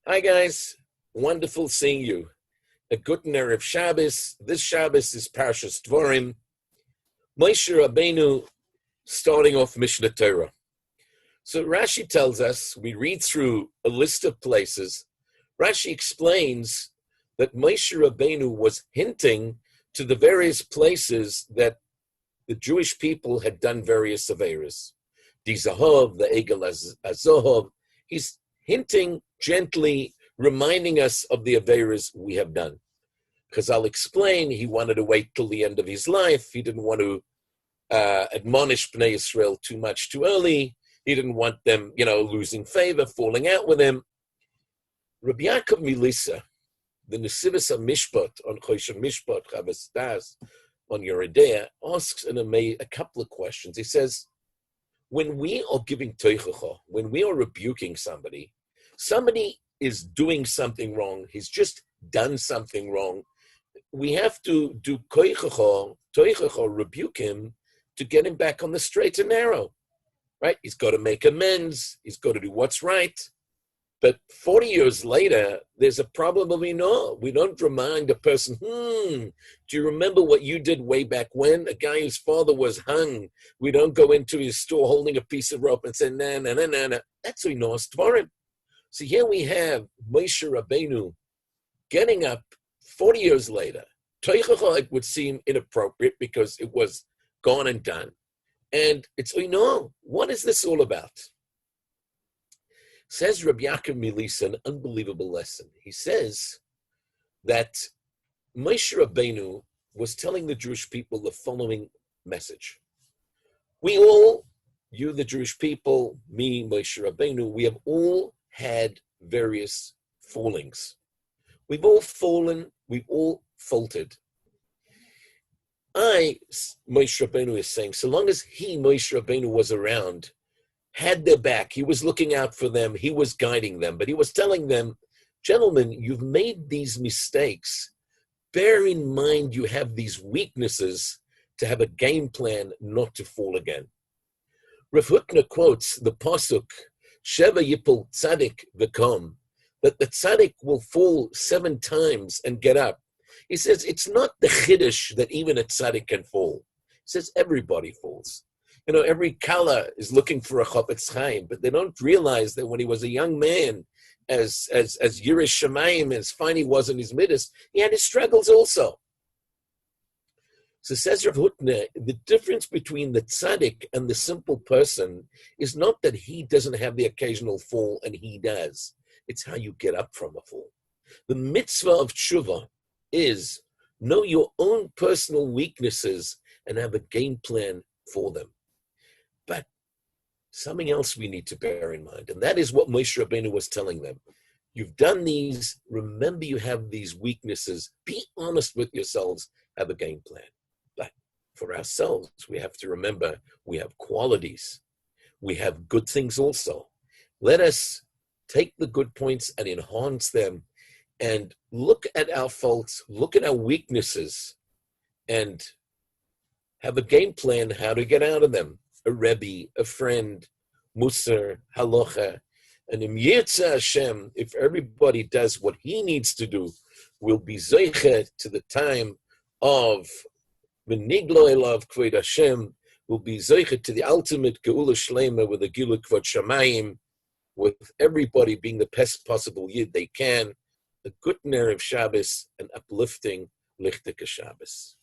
Hi guys, wonderful seeing you. A good Erev Shabbos. This Shabbos is Parshas Devarim. Moshe Rabbeinu starting off Mishnah Torah. So Rashi tells us, we read through a list of places. Rashi explains that Moshe Rabbeinu was hinting to the various places that the Jewish people had done various averas. The Zahov, the Egel Azahov. He's hinting gently, reminding us of the averas we have done. Because I'll explain, he wanted to wait till the end of his life. He didn't want to admonish Bnei Israel too much too early. He didn't want them, losing favor, falling out with him. Rabbi Yaakov Milisa, the Nesivos HaMishpat on Choshen Mishpat, Chavas Das, on Yeridea, asks a couple of questions. He says, when we are giving teichacha, when we are rebuking somebody is doing something wrong, he's just done something wrong, we have to do teichacha, rebuke him to get him back on the straight and narrow, right? He's got to make amends, he's got to do what's right. But 40 years later, there's a problem of we don't remind a person, do you remember what you did way back when? A guy whose father was hung. We don't go into his store holding a piece of rope and say, nah. That's Uinos Devarim. So here we have Moshe Rabbeinu getting up 40 years later. Teichacha would seem inappropriate because it was gone and done. And it's what is this all about? Says Rabbi Yaakov Milisa, an unbelievable lesson. He says that Moshe Rabbeinu was telling the Jewish people the following message. We all, you the Jewish people, me, Moshe Rabbeinu, we have all had various fallings. We've all fallen, we've all faltered. Moshe Rabbeinu is saying, so long as Moshe Rabbeinu was around, had their back, he was looking out for them, he was guiding them, but he was telling them, gentlemen, you've made these mistakes. Bear in mind you have these weaknesses to have a game plan not to fall again. Rav Hutner quotes the pasuk, Sheva Yipol Tzadik V'kom, that the Tzadik will fall 7 times and get up. He says it's not the Chiddush that even a Tzadik can fall. He says everybody falls. Every Kala is looking for a Chofetz Chaim, but they don't realize that when he was a young man, as Yiras Shamayim, as fine he was in his midas, he had his struggles also. So says Rav Hutner, the difference between the tzaddik and the simple person is not that he doesn't have the occasional fall and he does. It's how you get up from a fall. The mitzvah of tshuva is know your own personal weaknesses and have a game plan for them. But something else we need to bear in mind, and that is what Moshe Rabbeinu was telling them. You've done these, remember you have these weaknesses, be honest with yourselves, have a game plan. But for ourselves, we have to remember we have qualities. We have good things also. Let us take the good points and enhance them and look at our faults, look at our weaknesses, and have a game plan how to get out of them. A Rebbe, a friend, Musar, Halacha, and Im Yirtzeh Hashem, if everybody does what he needs to do, we'll be Zeiche to the time of V'niglo Elav Kvod Hashem, we'll be Zeiche to the ultimate Geula Shlema with the Gila Kvod Shamayim, with everybody being the best possible Yid they can, a good Erev Shabbos, an uplifting Lichtika Shabbos.